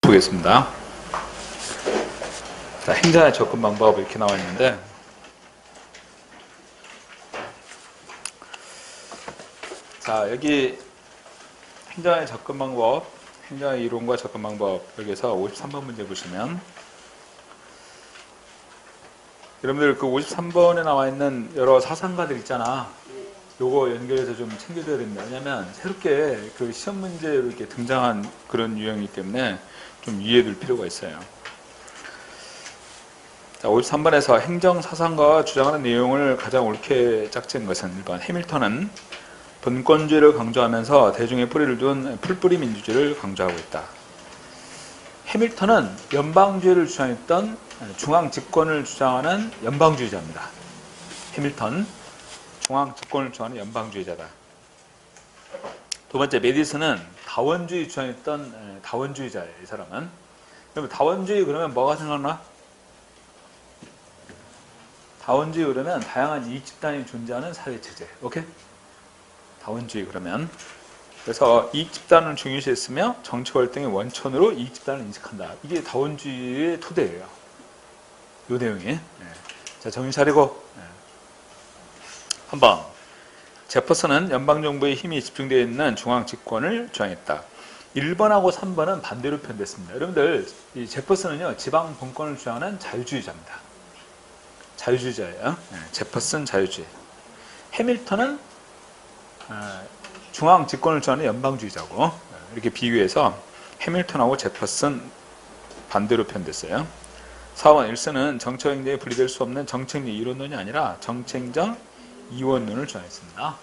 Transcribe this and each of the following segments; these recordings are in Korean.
보겠습니다. 자, 행정의 접근 방법 이렇게 나와 있는데, 자, 여기 행정의 접근 방법, 행정의 이론과 접근 방법, 여기서 53번 문제 보시면, 여러분들 그 53번에 나와 있는 여러 사상가들 있잖아. 요거 연결해서 좀 챙겨줘야 됩니다. 왜냐면 새롭게 그 시험 문제로 이렇게 등장한 그런 유형이기 때문에 좀 이해해둘 필요가 있어요. 자, 53번에서 행정 사상가가 주장하는 내용을 가장 옳게 짝지은 것은 1번 해밀턴은 분권주의를 강조하면서 대중의 뿌리를 둔 풀뿌리 민주주의를 강조하고 있다. 해밀턴은 연방주의를 주장했던 중앙 집권을 주장하는 연방주의자입니다. 해밀턴, 중앙 집권을 주장하는 연방주의자다. 두 번째, 메디슨은 다원주의 주장했던 다원주의자예요. 이 사람은. 그러면 다원주의 그러면 뭐가 생각나? 다원주의 그러면 다양한 이익 집단이 존재하는 사회체제. 오케이? 다원주의 그러면. 그래서 이익 집단을 중요시했으며 정치 활동의 원천으로 이익 집단을 인식한다. 이게 다원주의의 토대예요. 요 내용이. 네. 자, 정신 차리고. 네. 한번. 제퍼슨은 연방정부의 힘이 집중되어 있는 중앙 집권을 주장했다. 1번하고 3번은 반대로 표현됐습니다. 여러분들, 이 제퍼슨은요, 지방 분권을 주장하는 자유주의자입니다. 자유주의자예요. 네. 제퍼슨 자유주의. 해밀턴은 중앙 집권을 주장하는 연방주의자고, 이렇게 비교해서 해밀턴하고 제퍼슨 반대로 표현됐어요. 4번 일슨은 정치행정에 분리될 수 없는 정책적 이론론이 아니라 정책적 이원론을 주장했습니다.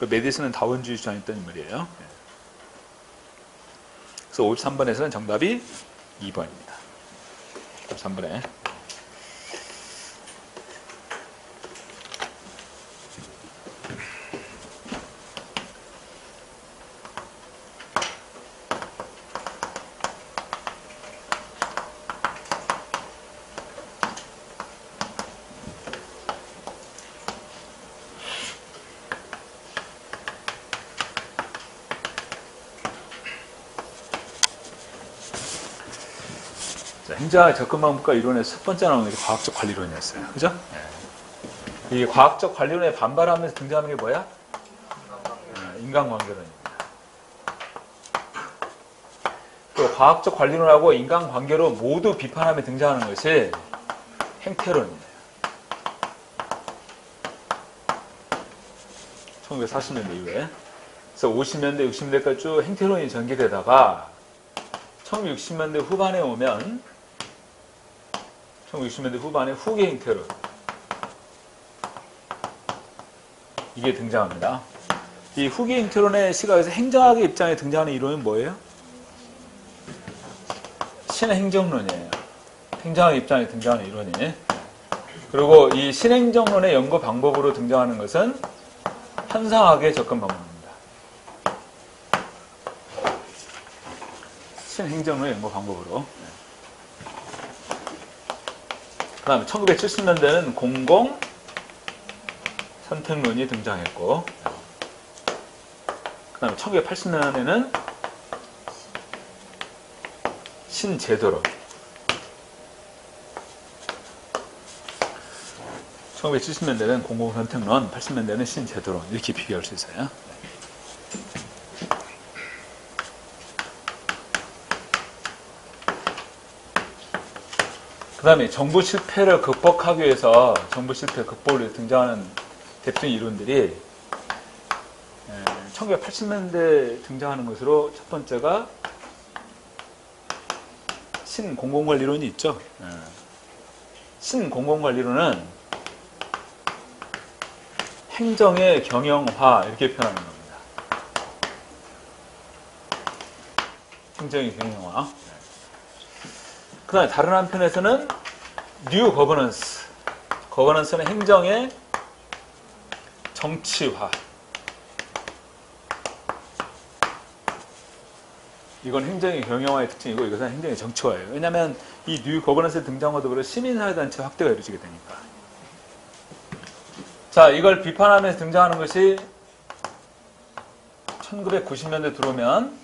메디슨은 다원주의 주장했던 인물이에요. 그래서 53번에서는 정답이 2번입니다. 53번에. 행정의 접근 방법과 이론의 첫 번째 나오는 게 과학적 관리론이었어요. 그죠? 네. 이 과학적 관리론에 반발하면서 등장하는 게 뭐야? 인간관계론입니다. 또 과학적 관리론하고 인간관계로 모두 비판하며 등장하는 것이 행태론이에요. 1940년대 이후에. 그래서 50년대, 60년대까지 쭉 행태론이 전개되다가 1960년대 후반에 오면 1960년대 후반에 후계 행태론 이게 등장합니다. 이 후계 행태론의 시각에서 행정학의 입장에 등장하는 이론은 뭐예요? 신행정론이에요. 행정학의 입장에 등장하는 이론이. 그리고 이 신행정론의 연구 방법으로 등장하는 것은 현상학의 접근 방법입니다. 신행정론의 연구 방법으로. 그 다음에 1970년대는 공공 선택론이 등장했고, 그 다음에 1980년에는 신제도론, 1970년대는 공공 선택론, 80년대는 신제도론 이렇게 비교할 수 있어요. 그 다음에 정부 실패를 극복하기 위해서 정부 실패 극복을 위해서 등장하는 대표적인 이론들이 1980년대에 등장하는 것으로 첫 번째가 신공공관리론이 있죠. 신공공관리론은 행정의 경영화 이렇게 표현하는 겁니다. 행정의 경영화. 그 다음에 다른 한편에서는 뉴 거버넌스. 거버넌스는 행정의 정치화. 이건 행정의 경영화의 특징이고 이것은 행정의 정치화예요. 왜냐하면 이 뉴 거버넌스의 등장과 더불어 시민사회단체 확대가 이루어지게 되니까. 자, 이걸 비판하면서 등장하는 것이 1990년대 들어오면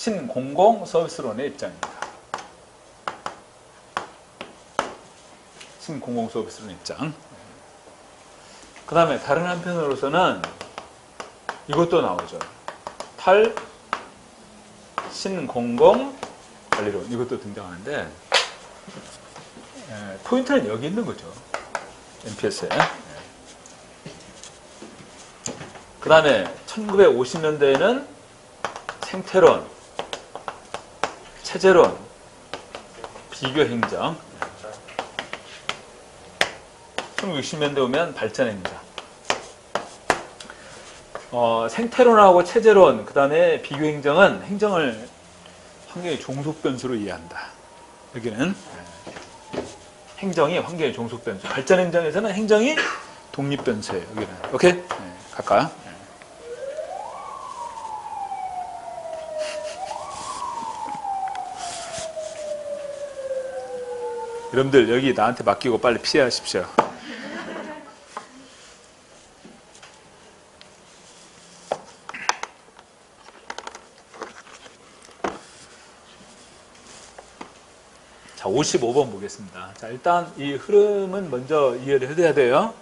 신공공 서비스론의 입장입니다. 신공공 서비스론의 입장. 그 다음에 다른 한편으로서는 이것도 나오죠. 신공공 관리론 이것도 등장하는데 포인트는 여기 있는 거죠. NPS에. 그 다음에 1950년대에는 생태론, 체제론, 비교행정. 1960년대 오면 발전행정. 생태론하고 체제론, 그 다음에 비교행정은 행정을 환경의 종속변수로 이해한다. 여기는 행정이 환경의 종속변수. 발전행정에서는 행정이 독립변수예요. 여기는. 오케이? 갈까요? 여러분들 여기 나한테 맡기고 빨리 피하십시오. 자, 55번 보겠습니다. 자, 일단 이 흐름은 먼저 이해를 해둬야 돼요.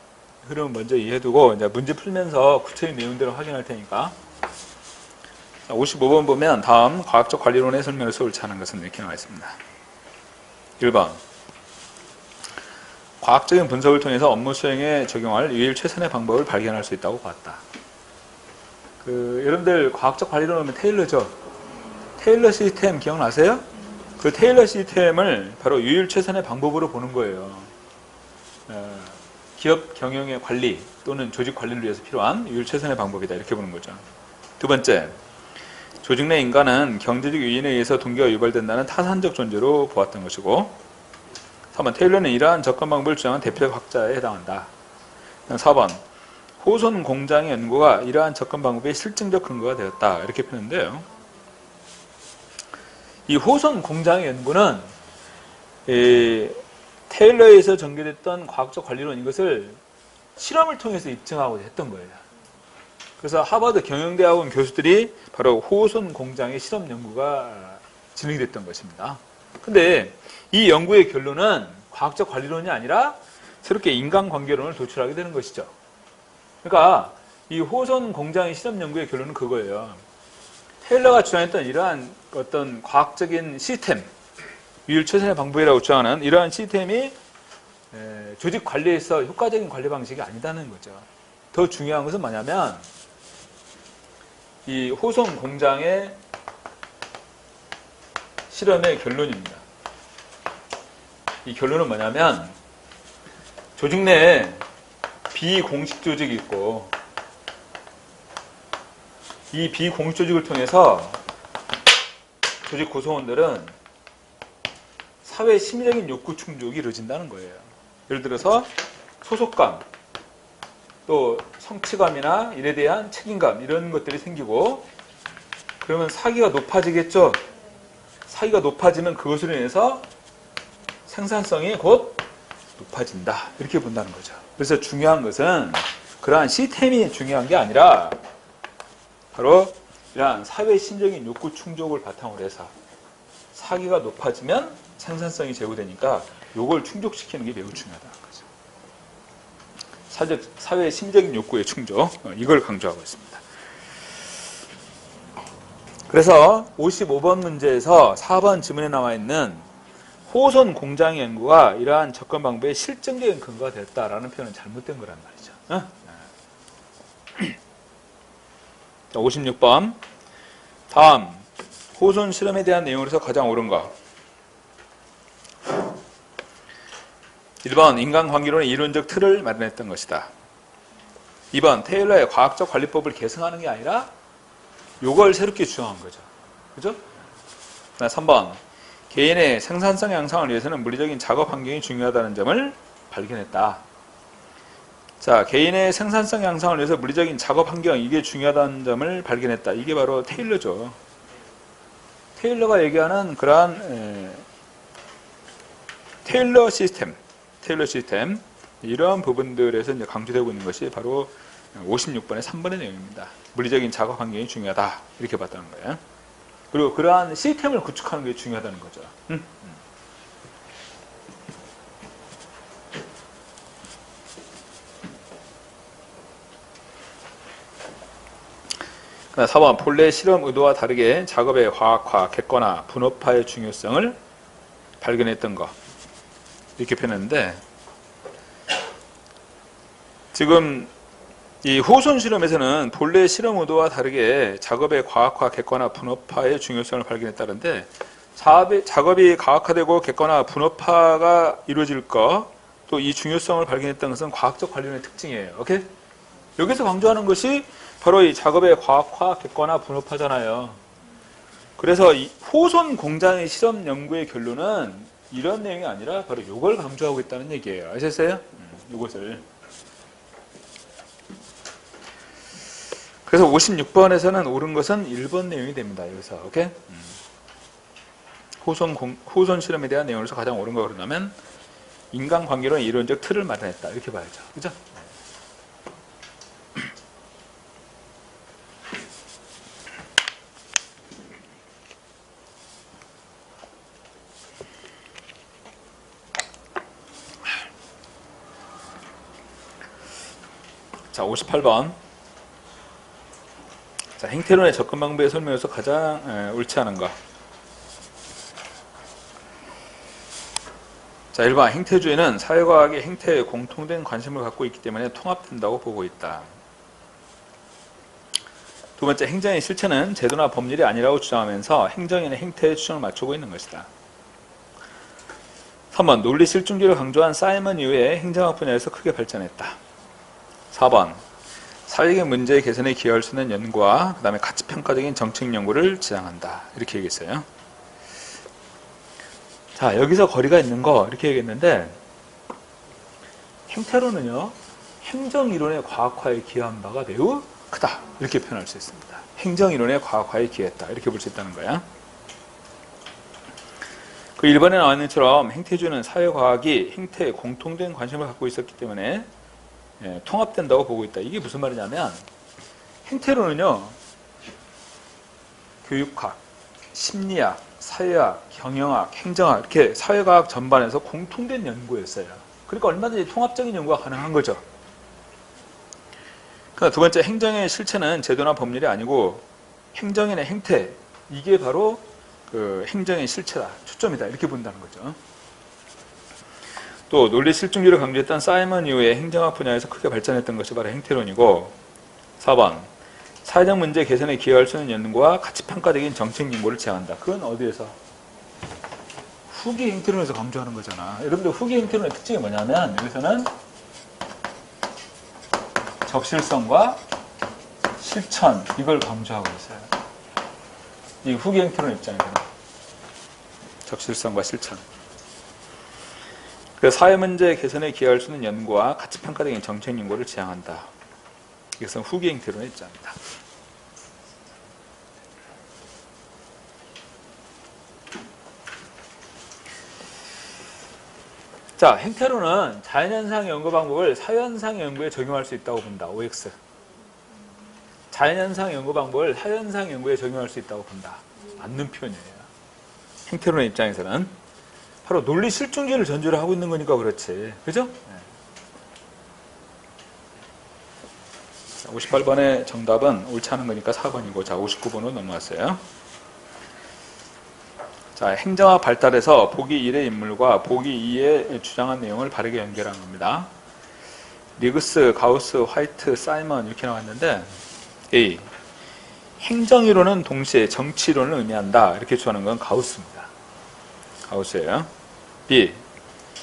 흐름은 먼저 이해해두고 이제 문제 풀면서 구체적인 내용들을 확인할 테니까. 자, 55번 보면 다음 과학적 관리론의 설명에서 옳지 않은 것은 이렇게 나와 있습니다. 1번 과학적인 분석을 통해서 업무 수행에 적용할 유일 최선의 방법을 발견할 수 있다고 봤다. 여러분들 과학적 관리론 하면 테일러죠. 테일러 시스템 기억나세요? 그 테일러 시스템을 바로 유일 최선의 방법으로 보는 거예요. 기업 경영의 관리 또는 조직 관리를 위해서 필요한 유일 최선의 방법이다. 이렇게 보는 거죠. 두 번째, 조직 내 인간은 경제적 요인에 의해서 동기가 유발된다는 타산적 존재로 보았던 것이고, 3번, 테일러는 이러한 접근 방법을 주장한 대표적 학자에 해당한다. 4번, 호손 공장의 연구가 이러한 접근 방법의 실증적 근거가 되었다. 이렇게 표현했는데요. 이 호손 공장의 연구는 테일러에서 전개됐던 과학적 관리론 이것을 실험을 통해서 입증하고 했던 거예요. 그래서 하버드 경영대학원 교수들이 바로 호손 공장의 실험 연구가 진행이 됐던 것입니다. 근데 이 연구의 결론은 과학적 관리론이 아니라 새롭게 인간관계론을 도출하게 되는 것이죠. 그러니까 이 호손 공장의 실험 연구의 결론은 그거예요. 테일러가 주장했던 이러한 어떤 과학적인 시스템, 유일 최선의 방법이라고 주장하는 이러한 시스템이 조직 관리에서 효과적인 관리 방식이 아니다는 거죠. 더 중요한 것은 뭐냐면 이 호손 공장의 실험의 결론입니다. 이 결론은 뭐냐면 조직 내에 비공식 조직이 있고 이 비공식 조직을 통해서 조직 구성원들은 사회 심리적인 욕구 충족이 이루어진다는 거예요. 예를 들어서 소속감, 또 성취감이나 일에 대한 책임감 이런 것들이 생기고 그러면 사기가 높아지겠죠. 사기가 높아지면 그것으로 인해서 생산성이 곧 높아진다. 이렇게 본다는 거죠. 그래서 중요한 것은 그러한 시스템이 중요한 게 아니라 바로 이러한 사회 심리적인 욕구 충족을 바탕으로 해서 사기가 높아지면 생산성이 제고되니까 이걸 충족시키는 게 매우 중요하다는 거죠. 사회 심리적인 욕구의 충족, 이걸 강조하고 있습니다. 그래서 55번 문제에서 4번 지문에 나와 있는 호손 공장 연구가 이러한 접근 방법의 실증적인 근거가 됐다라는 표현은 잘못된 거란 말이죠. 56번 다음 호손 실험에 대한 내용에서 가장 옳은 거 1번 인간관계론의 이론적 틀을 마련했던 것이다. 2번 테일러의 과학적 관리법을 계승하는 게 아니라 요걸 새롭게 주장한 거죠. 그죠? 3번 개인의 생산성 향상을 위해서는 물리적인 작업 환경이 중요하다는 점을 발견했다. 자, 개인의 생산성 향상을 위해서 물리적인 작업 환경 이게 중요하다는 점을 발견했다. 이게 바로 테일러죠. 테일러가 얘기하는 그러한 테일러 시스템 이러한 부분들에서 이제 강조되고 있는 것이 바로 56번의 3번의 내용입니다. 물리적인 작업 환경이 중요하다 이렇게 봤다는 거예요. 그리고 그러한 시스템을 구축하는 게 중요하다는 거죠. 그다음 4번 본래 실험 의도와 다르게 작업의 과학화, 객관화, 분업화의 중요성을 발견했던 거 이렇게 표현했는데 지금 이 호손 실험에서는 본래 실험 의도와 다르게 작업의 과학화, 객관화, 분업화의 중요성을 발견했다는데 작업이 과학화되고 객관화, 분업화가 이루어질 거 또 이 중요성을 발견했다는 것은 과학적 관련의 특징이에요. 오케이? 여기서 강조하는 것이 바로 이 작업의 과학화, 객관화, 분업화잖아요. 그래서 이 호손 공장의 실험 연구의 결론은 이런 내용이 아니라 바로 이걸 강조하고 있다는 얘기예요. 아셨어요? 이것을. 그래서 56번에서는 옳은 것은 1번 내용이 됩니다. 여기서. 오케이? 호손 실험에 대한 내용에서 가장 옳은 거 그러냐면 인간관계로는 이론적 틀을 마련했다. 이렇게 봐야죠. 그죠? 자, 58번. 자, 행태론의 접근 방법에 설명해서 가장 옳지 않은 거. 자, 1번 행태주의는 사회과학의 행태에 공통된 관심을 갖고 있기 때문에 통합된다고 보고 있다. 두 번째, 행정의 실체는 제도나 법률이 아니라고 주장하면서 행정인의 행태에 추정을 맞추고 있는 것이다. 3번 논리 실중주의를 강조한 사이먼 이후에 행정학 분야에서 크게 발전했다. 4번 사회적 문제 개선에 기여할 수 있는 연구와 그 다음에 가치평가적인 정책 연구를 지향한다. 이렇게 얘기했어요. 자, 여기서 거리가 있는 거 이렇게 얘기했는데 행태로는요 행정이론의 과학화에 기여한 바가 매우 크다. 이렇게 표현할 수 있습니다. 행정이론의 과학화에 기여했다. 이렇게 볼 수 있다는 거야. 그 1번에 나와 있는 것처럼 행태주의는 사회과학이 행태에 공통된 관심을 갖고 있었기 때문에 통합된다고 보고 있다. 이게 무슨 말이냐면 행태론은요 교육학, 심리학, 사회학, 경영학, 행정학 이렇게 사회과학 전반에서 공통된 연구였어요. 그러니까 얼마든지 통합적인 연구가 가능한 거죠. 그러니까 두 번째 행정의 실체는 제도나 법률이 아니고 행정인의 행태 이게 바로 그 행정의 실체다. 초점이다. 이렇게 본다는 거죠. 또 논리 실증주의를 강조했던 사이먼 이후에 행정학 분야에서 크게 발전했던 것이 바로 행태론이고 4번 사회적 문제 개선에 기여할 수 있는 연구와 가치평가적인 정책 연구를 지향한다. 그건 어디에서? 후기 행태론에서 강조하는 거잖아. 여러분들 후기 행태론의 특징이 뭐냐면 여기서는 적실성과 실천 이걸 강조하고 있어요. 이 후기 행태론 입장에서는 적실성과 실천. 그래서 사회 문제 개선에 기여할 수 있는 연구와 가치평가적인 정책 연구를 지향한다. 이것은 후기 행태론의 입장입니다. 자, 행태론은 자연현상 연구 방법을 사회현상 연구에 적용할 수 있다고 본다. OX. 자연현상 연구 방법을 사회현상 연구에 적용할 수 있다고 본다. 맞는 표현이에요. 행태론의 입장에서는 바로 논리 실증주의를 전제로 하고 있는 거니까 그렇지. 그죠? 네. 58번의 정답은 옳지 않은 거니까 4번이고 자 59번으로 넘어왔어요. 자, 행정학 발달에서 보기 1의 인물과 보기 2의 주장한 내용을 바르게 연결한 겁니다. 리그스, 가우스, 화이트, 사이먼 이렇게 나왔는데 A. 행정이론은 동시에 정치이론을 의미한다. 이렇게 주장하는 건 가우스입니다. 가우스예요. B.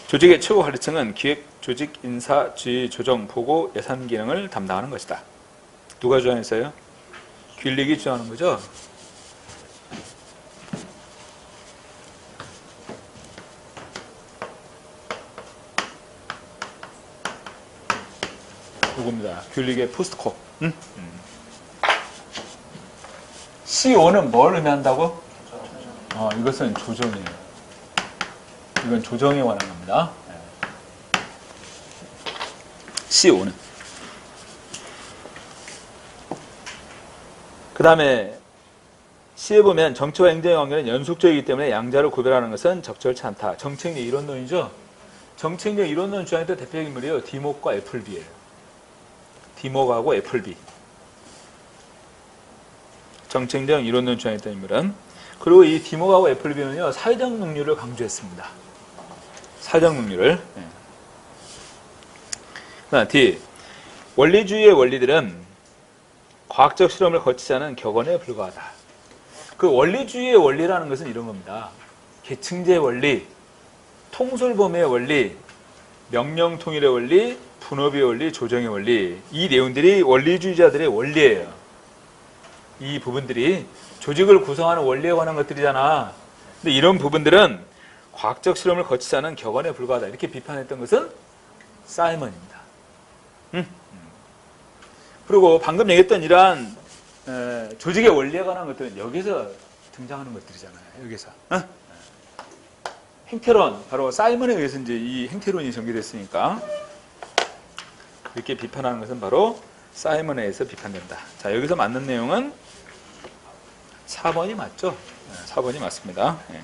조직의 최고 관리층은 기획, 조직, 인사, 지휘, 조정, 보고, 예산 기능을 담당하는 것이다. 누가 주장했어요? 균릭이 주장하는 거죠. 누구입니다. 균릭의 포스트코. C5는 뭘 의미한다고? 이것은 조정이에요. 이건 조정에 관한 겁니다. C5는. 그 다음에 C에 보면 정치와 행정의 관계는 연속적이기 때문에 양자를 구별하는 것은 적절치 않다. 정책력 이론론이죠. 정책력 이론론 주장했던 대표적인 인물이에요. 디목과 애플비예요. 디목하고 애플비. 정책력 이론론 주장했던 인물은. 그리고 이 디목하고 애플비는요, 사회적 능률을 강조했습니다. 사회적 능률을. 네. D. 원리주의의 원리들은 과학적 실험을 거치지 않은 격언에 불과하다. 그 원리주의의 원리라는 것은 이런 겁니다. 계층제의 원리, 통솔범위의 원리, 명령통일의 원리, 분업의 원리, 조정의 원리. 이 내용들이 원리주의자들의 원리예요. 이 부분들이 조직을 구성하는 원리에 관한 것들이잖아. 근데 이런 부분들은 과학적 실험을 거치지 않은 격언에 불과하다. 이렇게 비판했던 것은 사이먼입니다. 그리고 방금 얘기했던 이러한 조직의 원리에 관한 것들은 여기서 등장하는 것들이잖아요. 여기서. 행태론, 바로 사이먼에 의해서 이제 이 행태론이 전개됐으니까 이렇게 비판하는 것은 바로 사이먼에 의해서 비판된다. 자, 여기서 맞는 내용은 4번이 맞죠? 4번이 맞습니다. 예.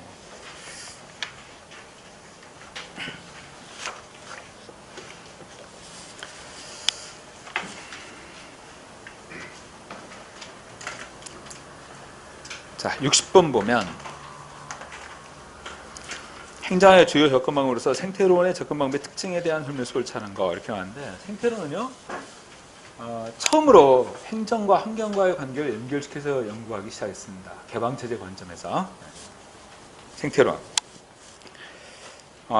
자, 60번 보면 행정의 주요 접근 방법으로서 생태론의 접근 방법의 특징에 대한 설명을 찾는 거 이렇게 하는데 생태론은요 처음으로 행정과 환경과의 관계를 연결시켜서 연구하기 시작했습니다. 개방체제 관점에서 생태론.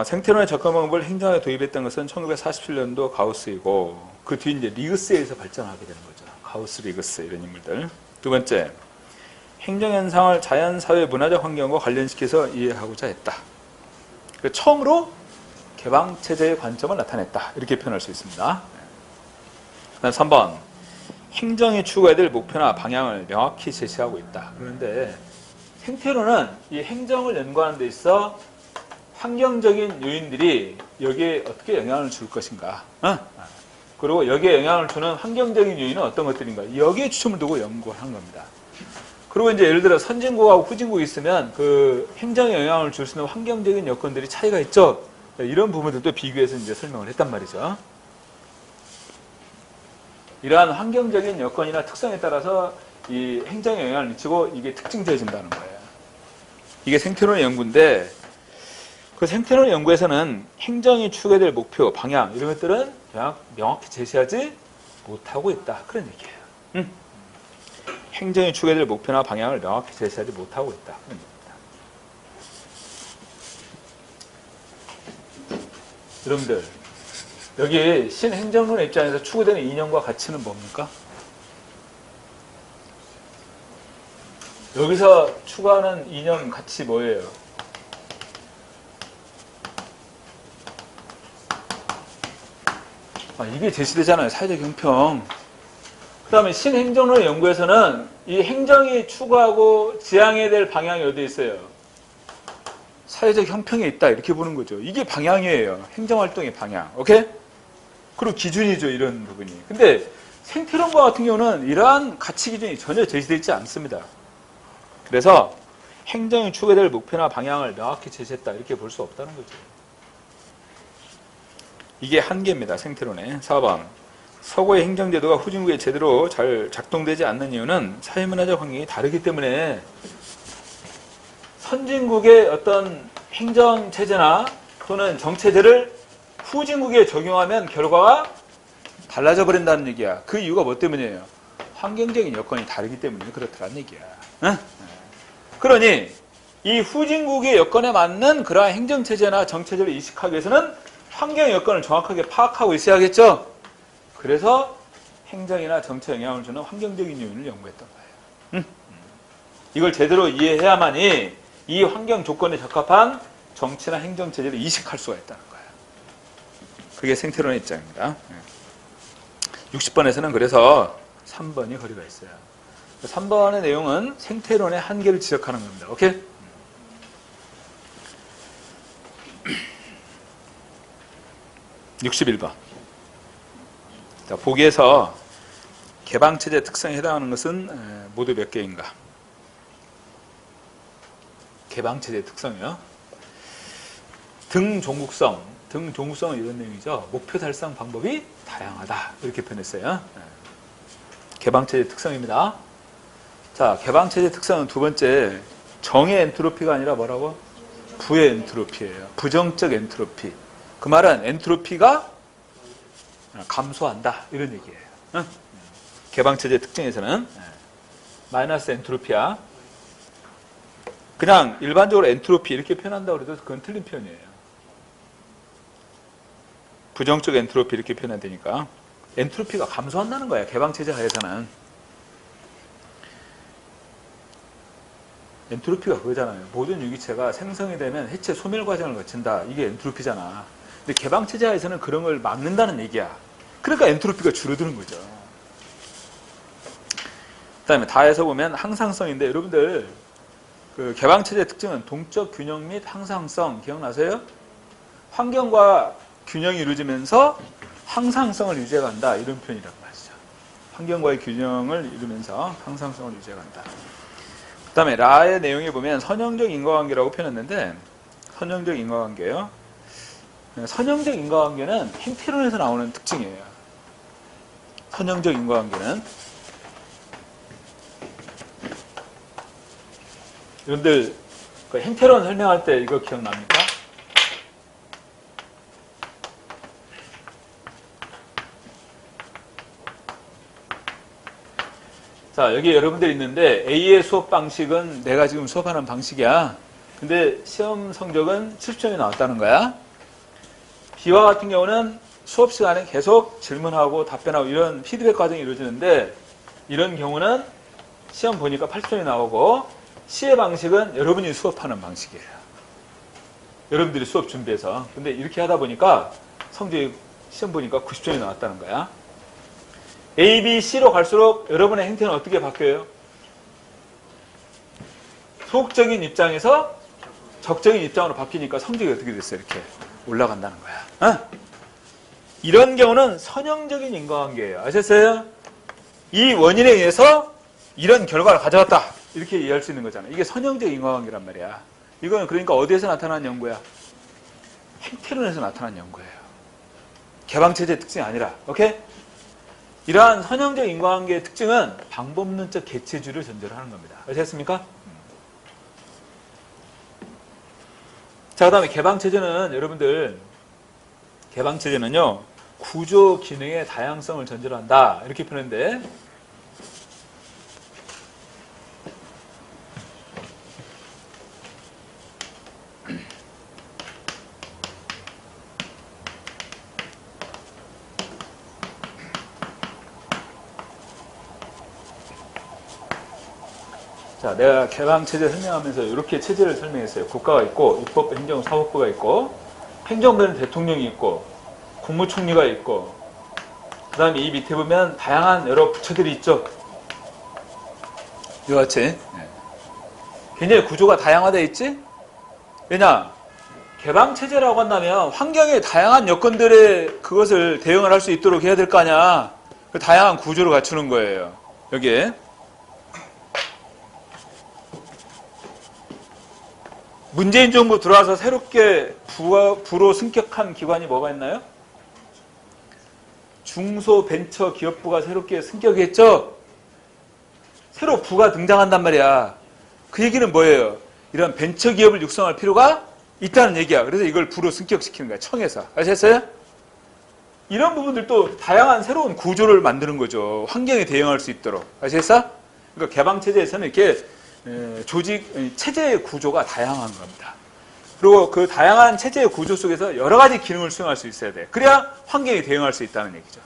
생태론의 접근 방법을 행정에 도입했던 것은 1947년도 가우스이고 그 뒤 이제 리그스에서 발전하게 되는 거죠. 가우스, 리그스 이런 인물들. 두 번째. 행정현상을 자연사회 문화적 환경과 관련시켜서 이해하고자 했다. 처음으로 개방체제의 관점을 나타냈다. 이렇게 표현할 수 있습니다. 그다음 3번. 행정이 추구해야 될 목표나 방향을 명확히 제시하고 있다. 그런데 생태론은 이 행정을 연구하는 데 있어 환경적인 요인들이 여기에 어떻게 영향을 줄 것인가. 그리고 여기에 영향을 주는 환경적인 요인은 어떤 것들인가. 여기에 초점을 두고 연구하는 겁니다. 그리고 이제 예를 들어 선진국하고 후진국이 있으면 그 행정에 영향을 줄 수 있는 환경적인 여건들이 차이가 있죠. 이런 부분들도 비교해서 이제 설명을 했단 말이죠. 이러한 환경적인 여건이나 특성에 따라서 이 행정에 영향을 미치고 이게 특징되어진다는 거예요. 이게 생태론의 연구인데 그 생태론의 연구에서는 행정이 추구해야 될 목표, 방향 이런 것들은 명확히 제시하지 못하고 있다. 그런 얘기예요. 행정이 추구해야 될 목표나 방향을 명확히 제시하지 못하고 있다. 그런 얘기입니다. 여러분들 여기 신행정론의 입장에서 추구되는 이념과 가치는 뭡니까? 여기서 추구하는 이념, 가치 뭐예요? 이게 제시되잖아요. 사회적 형평. 그 다음에 신행정론 연구에서는 이 행정이 추구하고 지향해야 될 방향이 어디에 있어요? 사회적 형평에 있다. 이렇게 보는 거죠. 이게 방향이에요. 행정활동의 방향. 오케이? 그리고 기준이죠. 이런 부분이. 근데 생태론과 같은 경우는 이러한 가치 기준이 전혀 제시되어 있지 않습니다. 그래서 행정이 추구해야 될 목표나 방향을 명확히 제시했다. 이렇게 볼 수 없다는 거죠. 이게 한계입니다. 생태론의. 4번. 서구의 행정제도가 후진국에 제대로 잘 작동되지 않는 이유는 사회문화적 환경이 다르기 때문에 선진국의 어떤 행정체제나 또는 정체제를 후진국에 적용하면 결과가 달라져 버린다는 얘기야. 그 이유가 뭐 때문이에요? 환경적인 여건이 다르기 때문에 그렇다는 얘기야. 응? 그러니 이 후진국의 여건에 맞는 그러한 행정체제나 정체제를 이식하기 위해서는 환경 여건을 정확하게 파악하고 있어야겠죠? 그래서 행정이나 정치에 영향을 주는 환경적인 요인을 연구했던 거예요. 이걸 제대로 이해해야만이 이 환경 조건에 적합한 정치나 행정체제를 이식할 수가 있다는 거예요. 그게 생태론의 입장입니다. 60번에서는 그래서 3번이 거리가 있어요. 3번의 내용은 생태론의 한계를 지적하는 겁니다. 오케이? (61번) 자, 보기에서 개방체제 특성에 해당하는 것은 모두 몇 개인가? 개방체제 특성이요. 등종국성. 등종국성은 이런 내용이죠. 목표 달성 방법이 다양하다. 이렇게 표현했어요. 개방체제 특성입니다. 자, 개방체제 특성은 두 번째, 정의 엔트로피가 아니라 뭐라고? 부의 엔트로피예요. 부정적 엔트로피. 그 말은 엔트로피가 감소한다. 이런 얘기예요. 응? 개방체제 특징에서는 마이너스 엔트로피야. 그냥 일반적으로 엔트로피 이렇게 표현한다고 해도 그건 틀린 표현이에요. 부정적 엔트로피 이렇게 표현한다니까. 엔트로피가 감소한다는 거야. 개방체제 하에서는. 엔트로피가 그거잖아요. 모든 유기체가 생성이 되면 해체 소멸 과정을 거친다. 이게 엔트로피잖아. 근데 개방체제 하에서는 그런 걸 막는다는 얘기야. 그러니까 엔트로피가 줄어드는 거죠. 그 다음에 다에서 보면 항상성인데, 여러분들 그 개방체제 특징은 동적 균형 및 항상성 기억나세요? 환경과 균형이 이루어지면서 항상성을 유지해간다. 이런 표현이라고 하시죠. 환경과의 균형을 이루면서 항상성을 유지해간다. 그 다음에 라의 내용에 보면 선형적 인과관계라고 표현했는데, 선형적 인과관계요. 선형적 인과관계는 행태론에서 나오는 특징이에요. 선형적 인과관계는. 여러분들 그 행태론 설명할 때 이거 기억납니까? 자, 여기 여러분들 있는데 A의 수업 방식은 내가 지금 수업하는 방식이야. 근데 시험 성적은 70점이 나왔다는 거야. B와 같은 경우는 수업 시간에 계속 질문하고 답변하고 이런 피드백 과정이 이루어지는데, 이런 경우는 시험 보니까 80점이 나오고, C의 방식은 여러분이 수업하는 방식이에요. 여러분들이 수업 준비해서. 근데 이렇게 하다 보니까 성적이 시험 보니까 90점이 나왔다는 거야. A, B, C로 갈수록 여러분의 행태는 어떻게 바뀌어요? 소극적인 입장에서 적적인 입장으로 바뀌니까 성적이 어떻게 됐어요? 이렇게 올라간다는 거야. 어? 이런 경우는 선형적인 인과관계예요. 아셨어요? 이 원인에 의해서 이런 결과를 가져왔다. 이렇게 이해할 수 있는 거잖아요. 이게 선형적 인과관계란 말이야. 이건 그러니까 어디에서 나타난 연구야? 행태론에서 나타난 연구예요. 개방체제 특징이 아니라. 오케이? 이러한 선형적 인과관계의 특징은 방법론적 개체주의를 전제로 하는 겁니다. 아셨습니까? 자, 그 다음에 개방체제는 여러분들, 개방체제는요, 구조 기능의 다양성을 전제로 한다. 이렇게 표현했는데, 자, 내가 개방체제 설명하면서 이렇게 체제를 설명했어요. 국가가 있고, 입법, 행정, 사법부가 있고, 행정부는 대통령이 있고, 국무총리가 있고, 그 다음에 이 밑에 보면 다양한 여러 부처들이 있죠. 이와 같이. 굉장히 구조가 다양화되어 있지? 왜냐? 개방체제라고 한다면 환경의 다양한 여건들에 그것을 대응을 할 수 있도록 해야 될 거 아니야. 그 다양한 구조를 갖추는 거예요. 여기에. 문재인 정부 들어와서 새롭게 부로 승격한 기관이 뭐가 있나요? 중소벤처기업부가 새롭게 승격했죠? 새로 부가 등장한단 말이야. 그 얘기는 뭐예요? 이런 벤처기업을 육성할 필요가 있다는 얘기야. 그래서 이걸 부로 승격시키는 거야. 청에서. 아셨어요? 이런 부분들도 다양한 새로운 구조를 만드는 거죠. 환경에 대응할 수 있도록. 아셨어? 그러니까 개방체제에서는 이렇게 조직, 체제의 구조가 다양한 겁니다. 그리고 그 다양한 체제의 구조 속에서 여러 가지 기능을 수행할 수 있어야 돼. 그래야 환경에 대응할 수 있다는 얘기죠.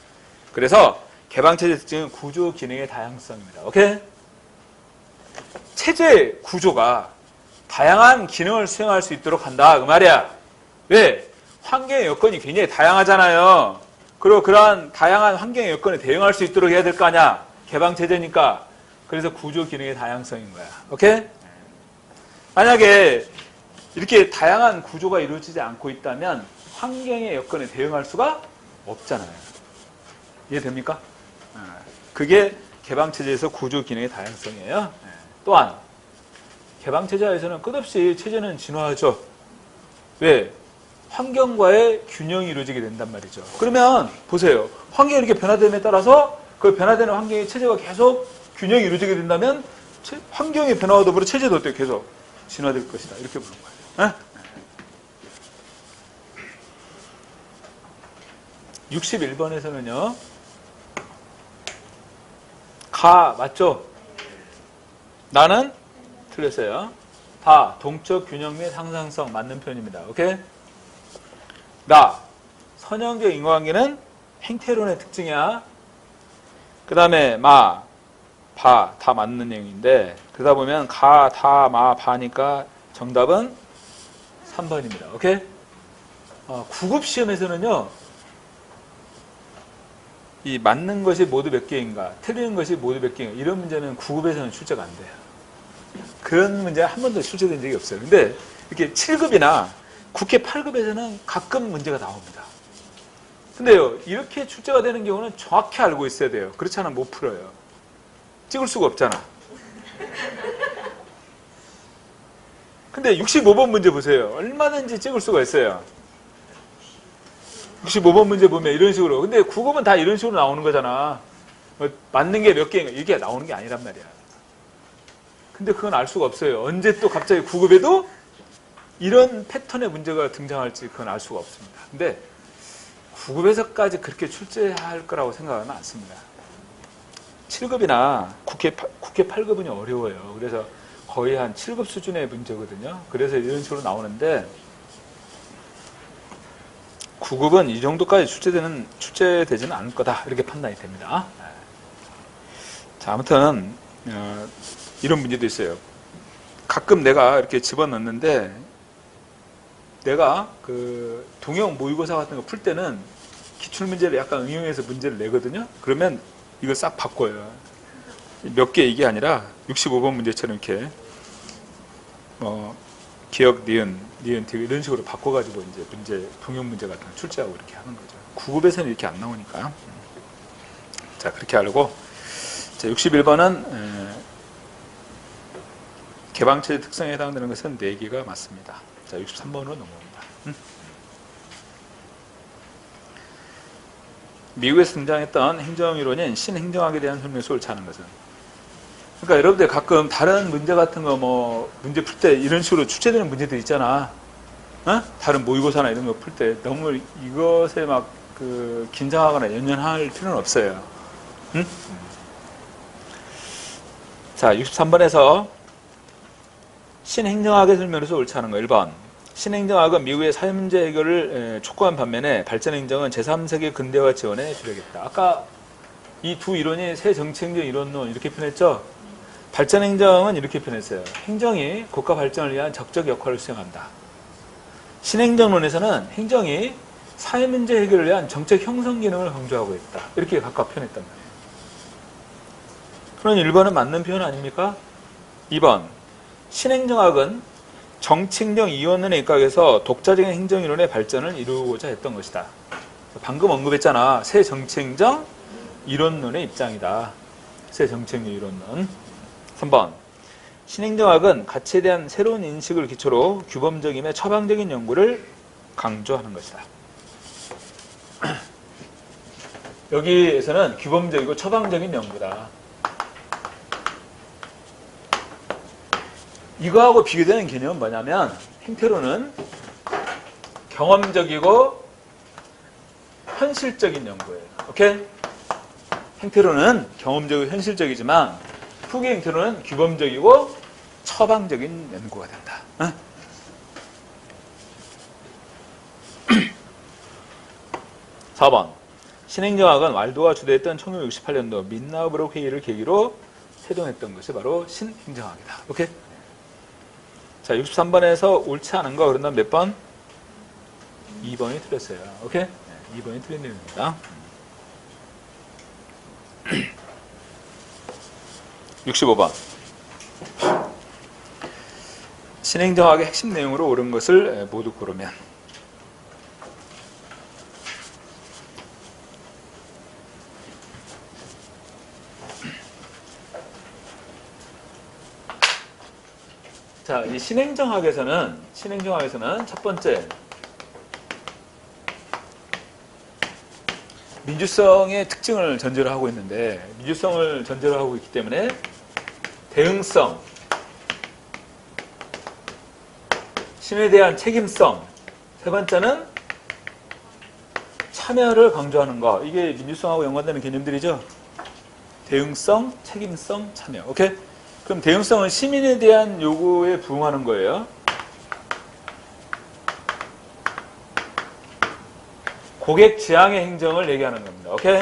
그래서 개방체제 특징은 구조 기능의 다양성입니다. 오케이? 체제 구조가 다양한 기능을 수행할 수 있도록 한다. 그 말이야. 왜? 환경의 여건이 굉장히 다양하잖아요. 그리고 그러한 다양한 환경의 여건에 대응할 수 있도록 해야 될 거 아니야. 개방체제니까. 그래서 구조 기능의 다양성인 거야. 오케이? 만약에 이렇게 다양한 구조가 이루어지지 않고 있다면 환경의 여건에 대응할 수가 없잖아요. 이해됩니까? 그게 개방체제에서 구조 기능의 다양성이에요. 또한 개방체제하에서는 끝없이 체제는 진화하죠. 왜? 환경과의 균형이 이루어지게 된단 말이죠. 그러면 보세요. 환경이 이렇게 변화됨에 따라서 그 변화되는 환경의 체제가 계속 균형이 이루어지게 된다면 환경의 변화와 더불어 체제도 어때요? 계속 진화될 것이다. 이렇게 보는 거예요. 61번에서는요. 가 맞죠? 나는 틀렸어요. 다 동적 균형 및 항상성 맞는 표현입니다. 오케이? 나 선형적 인과관계는 행태론의 특징이야. 그 다음에 마, 바 다 맞는 내용인데 그러다 보면 가, 다, 마, 바니까 정답은 3번입니다. 오케이? 9급 시험에서는요. 이 맞는 것이 모두 몇 개인가, 틀리는 것이 모두 몇 개인가 이런 문제는 9급에서는 출제가 안 돼요. 그런 문제가 한 번도 출제된 적이 없어요. 근데 이렇게 7급이나 국회 8급에서는 가끔 문제가 나옵니다. 근데요, 이렇게 출제가 되는 경우는 정확히 알고 있어야 돼요. 그렇지 않으면 못 풀어요. 찍을 수가 없잖아. 근데 65번 문제 보세요. 얼마든지 찍을 수가 있어요. 65번 문제 보면 이런 식으로. 근데 9급은 다 이런 식으로 나오는 거잖아. 맞는 게 몇 개인가 이게 나오는 게 아니란 말이야. 근데 그건 알 수가 없어요. 언제 또 갑자기 9급에도 이런 패턴의 문제가 등장할지 그건 알 수가 없습니다. 근데 9급에서까지 그렇게 출제할 거라고 생각은 않습니다. 7급이나 국회 8급은 어려워요. 그래서 거의 한 7급 수준의 문제거든요. 그래서 이런 식으로 나오는데 9급은 이 정도까지 출제되지는 않을 거다. 이렇게 판단이 됩니다. 자, 아무튼 이런 문제도 있어요. 가끔 내가 이렇게 집어넣는데 내가 그 동형 모의고사 같은 거 풀 때는 기출문제를 약간 응용해서 문제를 내거든요. 그러면 이걸 싹 바꿔요. 몇 개 이게 아니라 65번 문제처럼 이렇게 기억, 니은, 디귿 이런 식으로 바꿔가지고 이제 문제, 동형 문제 같은 거 출제하고 이렇게 하는 거죠. 9급에서는 이렇게 안 나오니까요. 자, 그렇게 알고. 자, 61번은 개방체제 특성에 해당되는 것은 4개가 맞습니다. 자, 63번으로 넘어옵니다. 미국에서 등장했던 행정이론인 신행정학에 대한 설명에서 옳지 않은 것은. 그러니까 여러분들 가끔 다른 문제 같은 거 문제 풀 때 이런 식으로 출제되는 문제들 있잖아. 다른 모의고사나 이런 거 풀 때 너무 이것에 막 긴장하거나 연연할 필요는 없어요. 자, 63번에서 신행정학의 설명에서 옳지 않은 거 1번. 신행정학은 미국의 사회문제 해결을 촉구한 반면에 발전행정은 제3세계 근대화 지원에 주력했다. 아까 이 두 이론이 새 정치행정 이론론 이렇게 표현했죠. 발전행정은 이렇게 표현했어요. 행정이 국가 발전을 위한 적적 역할을 수행한다. 신행정론에서는 행정이 사회문제 해결을 위한 정책 형성 기능을 강조하고 있다. 이렇게 각각 표현했단 말이에요. 그럼 1번은 맞는 표현 아닙니까? 2번. 신행정학은 정치행정 이원론에 입각해서 독자적인 행정이론의 발전을 이루고자 했던 것이다. 방금 언급했잖아. 새 정치행정 이론론의 입장이다. 새 정치행정 이론론. 3번. 신행정학은 가치에 대한 새로운 인식을 기초로 규범적임의 처방적인 연구를 강조하는 것이다. 여기에서는 규범적이고 처방적인 연구다. 이거하고 비교되는 개념은 뭐냐면 행태로는 경험적이고 현실적인 연구예요. 오케이? 행태로는 경험적이고 현실적이지만 후기 행태로는 규범적이고 처방적인 연구가 된다. 4번. 신행정학은 왈도가 주도했던 1968년도 민나우브룩 회의를 계기로 태동했던 것이 바로 신행정학이다. 오케이? 자, 63번에서 옳지 않은 거 그런다면 몇 번? 2번이 틀렸어요. 오케이? 네, 2번이 틀린 내용입니다. 65번. 신행정학의 핵심 내용으로 옳은 것을 모두 고르면. 자, 이 신행정학에서는 첫 번째 민주성의 특징을 전제로 하고 있는데, 민주성을 전제로 하고 있기 때문에 대응성, 신에 대한 책임성, 세 번째는 참여를 강조하는 거. 이게 민주성하고 연관되는 개념들이죠. 대응성, 책임성, 참여. 오케이? 그럼 대응성은 시민에 대한 요구에 부응하는 거예요. 고객 지향의 행정을 얘기하는 겁니다. 오케이?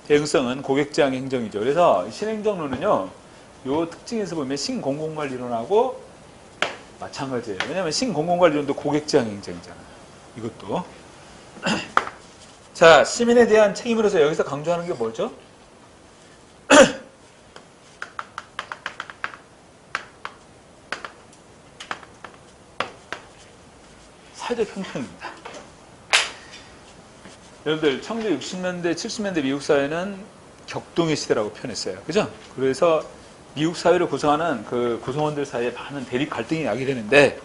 대응성은 고객 지향의 행정이죠. 그래서 신행정론은요, 요 특징에서 보면 신공공관리론하고 마찬가지예요. 왜냐하면 신공공관리론도 고객 지향의 행정이잖아요. 이것도. 자, 시민에 대한 책임으로서 여기서 강조하는 게 뭐죠? 사회적 형평입니다. 여러분들 1960년대, 70년대 미국 사회는 격동의 시대라고 표현했어요. 그죠? 그래서 미국 사회를 구성하는 그 구성원들 사이에 많은 대립 갈등이 야기되는데,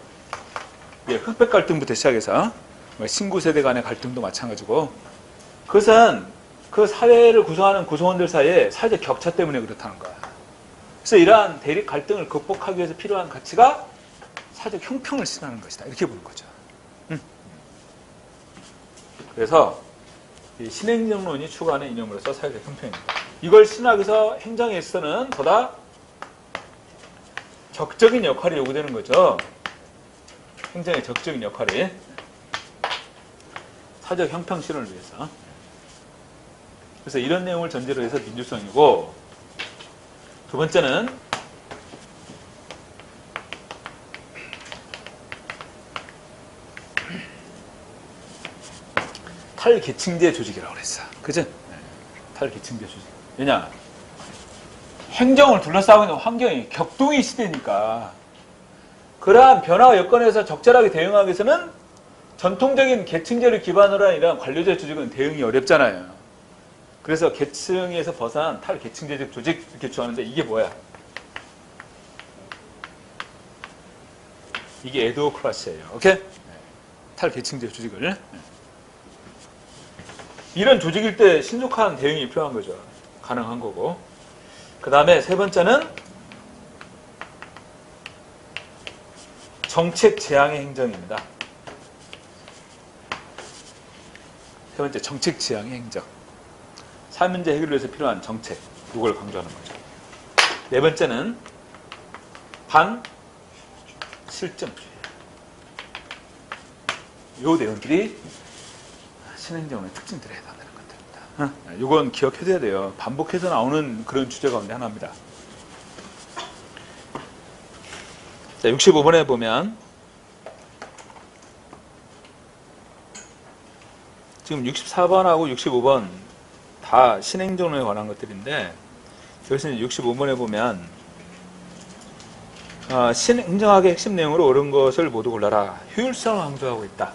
흑백 갈등부터 시작해서 신구 세대 간의 갈등도 마찬가지고, 그것은 그 사회를 구성하는 구성원들 사이에 사회적 격차 때문에 그렇다는 거야. 그래서 이러한 대립 갈등을 극복하기 위해서 필요한 가치가 사회적 형평을 실현하는 것이다. 이렇게 보는 거죠. 그래서 이 신행정론이 추구하는 이념으로서 사회적 형평입니다. 이걸 실현하기 위해서 행정에 있어서는 보다 적적인 역할이 요구되는 거죠. 행정의 적적인 역할이 사회적 형평 실현을 위해서. 그래서 이런 내용을 전제로 해서 민주성이고, 두 번째는 탈계층제 조직이라고 그랬어. 그죠? 탈계층제 조직. 왜냐? 행정을 둘러싸고 있는 환경이 격동의 시대니까 그러한 변화 여건에서 적절하게 대응하기 위해서는 전통적인 계층제를 기반으로 한 이런 관료제 조직은 대응이 어렵잖아요. 그래서 계층에서 벗어난 탈계층제적 조직 이렇게 주하는데, 이게 뭐야? 이게 에도크라시예요. 오케이? 탈계층제 조직을. 이런 조직일 때 신속한 대응이 필요한 거죠. 가능한 거고. 그 다음에 세 번째는 정책 지향의 행정입니다. 세 번째, 정책 지향의 행정. 사회 문제 해결을 위해서 필요한 정책, 이걸 강조하는 거죠. 네 번째는 반실정주의. 이 내용들이 신행정론의 특징들에 해당되는 것들입니다. 이건 기억해둬야 돼요. 반복해서 나오는 그런 주제 가운데 하나입니다. 자, 65번에 보면 지금 64번하고 65번 다 신행정론에 관한 것들인데, 여기서 65번에 보면 신행정학의 핵심 내용으로 옳은 것을 모두 골라라. 효율성을 강조하고 있다.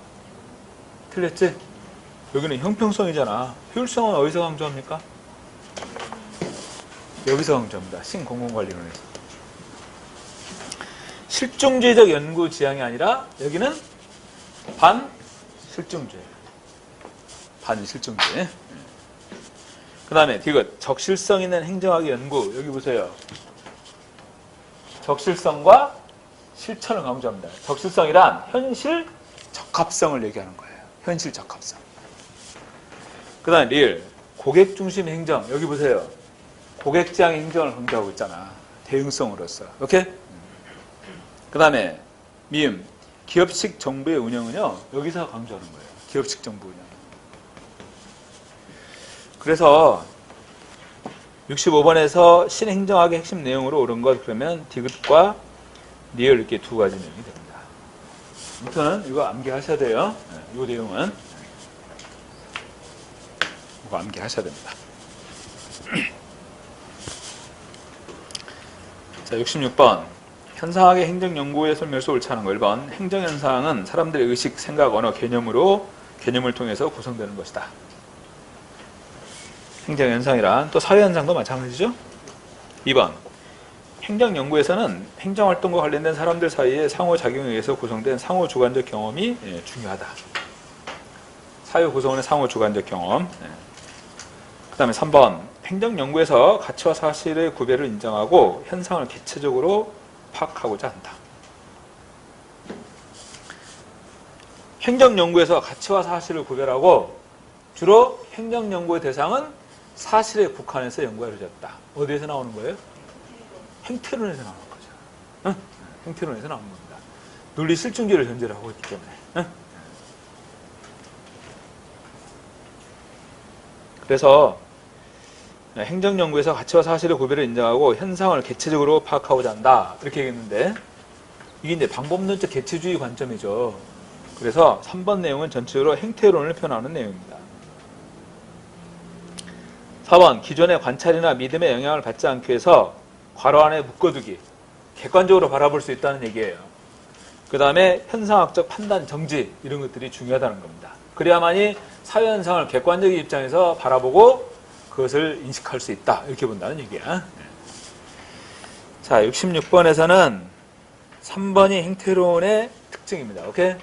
틀렸지? 여기는 형평성이잖아. 효율성은 어디서 강조합니까? 여기서 강조합니다. 신공공관리론에서. 실종주의적 연구 지향이 아니라 여기는 반실종주의. 반실종주의. 그 다음에 디귿, 적실성 있는 행정학의 연구. 여기 보세요. 적실성과 실천을 강조합니다. 적실성이란 현실 적합성을 얘기하는 거예요. 현실 적합성. 그 다음에 리을, 고객 중심 행정. 여기 보세요. 고객 지향 행정을 강조하고 있잖아. 대응성으로서. 오케이? 그 다음에 미음, 기업식 정부의 운영은요, 여기서 강조하는 거예요. 기업식 정부 운영. 그래서 65번에서 신행정학의 핵심 내용으로 옳은 것, 그러면 디귿과 리을, 이렇게 두 가지 내용이 됩니다. 아무튼 이거 암기하셔야 돼요. 이 내용은 이거 암기하셔야 됩니다. 자, 66번 현상학의 행정연구의 설명에서 옳지 않은 거. 1번 행정현상은 사람들의 의식, 생각, 언어, 개념을 통해서 구성되는 것이다. 행정현상이란 또 사회현상도 마찬가지죠. 2번 행정연구에서는 행정활동과 관련된 사람들 사이의 상호작용에 의해서 구성된 상호주관적 경험이 중요하다. 사회 구성원의 상호주관적 경험. 그 다음에 3번 행정연구에서 가치와 사실의 구별을 인정하고 현상을 개체적으로 파악하고자 한다. 행정연구에서 가치와 사실을 구별하고 주로 행정연구의 대상은 사실에 국한해서 연구가 이루어졌다. 어디에서 나오는 거예요? 행태론에서 나오는 거죠. 응? 행태론에서 나오는 겁니다. 논리 실증주의를 전제로 하고 있기 때문에. 응? 그래서 행정연구에서 가치와 사실의 구별을 인정하고 현상을 개체적으로 파악하고자 한다. 이렇게 얘기했는데 이게 이제 방법론적 개체주의 관점이죠. 그래서 3번 내용은 전체적으로 행태론을 표현하는 내용입니다. 4번 기존의 관찰이나 믿음의 영향을 받지 않기 위해서 괄호 안에 묶어두기, 객관적으로 바라볼 수 있다는 얘기예요. 그 다음에 현상학적 판단, 정지 이런 것들이 중요하다는 겁니다. 그래야만이 사회현상을 객관적인 입장에서 바라보고 그것을 인식할 수 있다 이렇게 본다는 얘기야. 자, 66번에서는 3번이 행태론의 특징입니다. 오케이?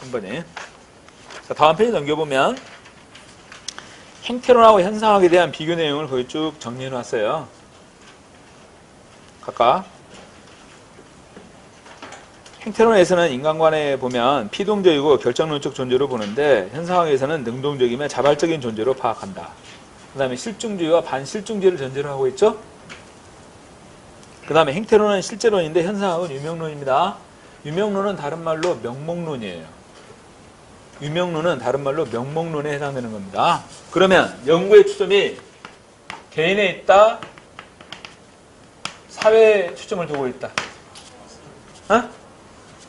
3번이. 자, 다음 페이지 넘겨보면 행태론하고 현상학에 대한 비교 내용을 거기 쭉 정리해 놨어요. 각각. 행태론에서는 인간관에 보면 피동적이고 결정론적 존재로 보는데 현상학에서는 능동적이며 자발적인 존재로 파악한다. 그 다음에 실증주의와 반실증주의를 전제로 하고 있죠. 그 다음에 행태론은 실제론인데 현상학은 유명론입니다. 유명론은 다른 말로 명목론이에요. 유명론은 다른 말로 명목론에 해당되는 겁니다. 그러면 연구의 초점이 개인에 있다, 사회에 초점을 두고 있다.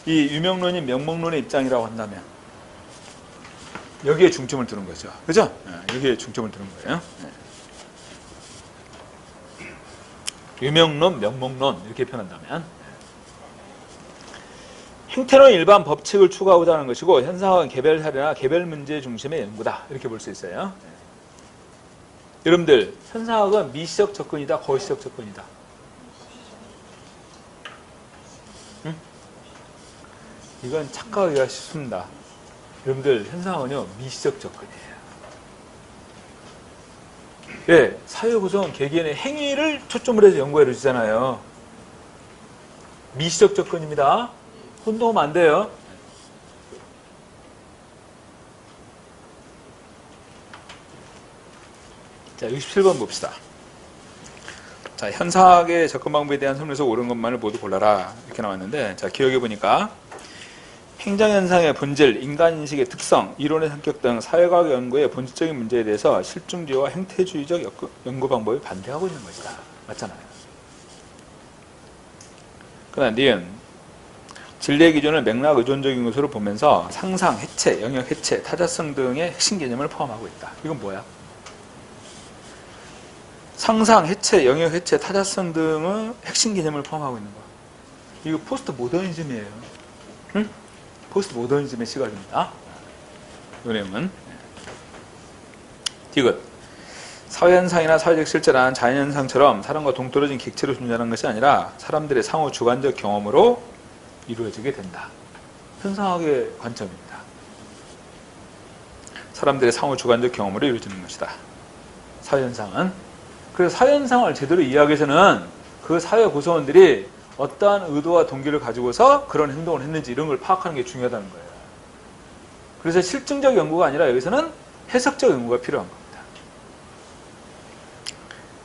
이 유명론이 명목론의 입장이라고 한다면 여기에 중점을 두는 거죠. 그죠? 여기에 중점을 두는 거예요. 유명론, 명목론 이렇게 표현한다면 행태론 일반 법칙을 추구하고자 하는 것이고 현상학은 개별 사례나 개별 문제 중심의 연구다. 이렇게 볼 수 있어요. 여러분들 현상학은 미시적 접근이다, 거시적 접근이다. 응? 이건 착각하기가 쉽습니다. 여러분들 현상학은요 미시적 접근이에요. 예, 사회 구성은 개개인의 행위를 초점으로 해서 연구가 이루어지잖아요. 미시적 접근입니다. 혼동하면 안 돼요. 자, 67번 봅시다. 자, 현상학의 접근 방법에 대한 설명에서 옳은 것만을 모두 골라라. 이렇게 나왔는데, 자, 기억해 보니까 행정현상의 본질, 인간인식의 특성, 이론의 성격 등 사회과학 연구의 본질적인 문제에 대해서 실증주의와 행태주의적 연구 방법에 반대하고 있는 것이다. 맞잖아요. 그다음 니은 진리의 기준을 맥락 의존적인 것으로 보면서 상상, 해체, 영역 해체, 타자성 등의 핵심 개념을 포함하고 있다. 이건 뭐야? 상상, 해체, 영역 해체, 타자성 등의 핵심 개념을 포함하고 있는 거야. 이거 포스트 모더니즘이에요. 응? 포스트 모더니즘의 시각입니다. 이 내용은 디귿 사회현상이나 사회적 실제란 자연현상처럼 사람과 동떨어진 객체로 존재하는 것이 아니라 사람들의 상호 주관적 경험으로 이루어지게 된다. 현상학의 관점입니다. 사람들의 상호 주관적 경험으로 이루어지는 것이다. 사회현상은. 그래서 사회현상을 제대로 이해하기 위해서는 그 사회 구성원들이 어떠한 의도와 동기를 가지고서 그런 행동을 했는지 이런 걸 파악하는 게 중요하다는 거예요. 그래서 실증적 연구가 아니라 여기서는 해석적 연구가 필요한 겁니다.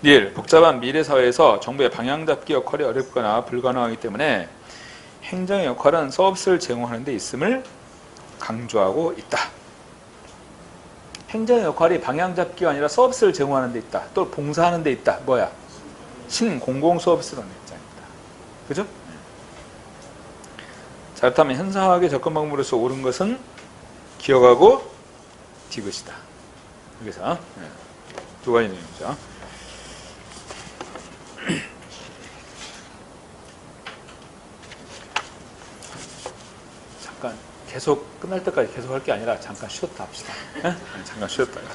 1. 복잡한 미래사회에서 정부의 방향 잡기 역할이 어렵거나 불가능하기 때문에 행정의 역할은 서비스를 제공하는 데 있음을 강조하고 있다. 행정의 역할이 방향 잡기가 아니라 서비스를 제공하는 데 있다. 또 봉사하는 데 있다. 뭐야? 신공공 서비스라는 입장입니다. 그죠? 자, 그렇다면 현상학의 접근 방법으로서 옳은 것은 기억하고 디귿이다. 여기서 두 가지 내용이죠. 잠깐 계속 끝날 때까지 계속 할 게 아니라 잠깐 쉬었다 합시다. 잠깐 쉬었다가.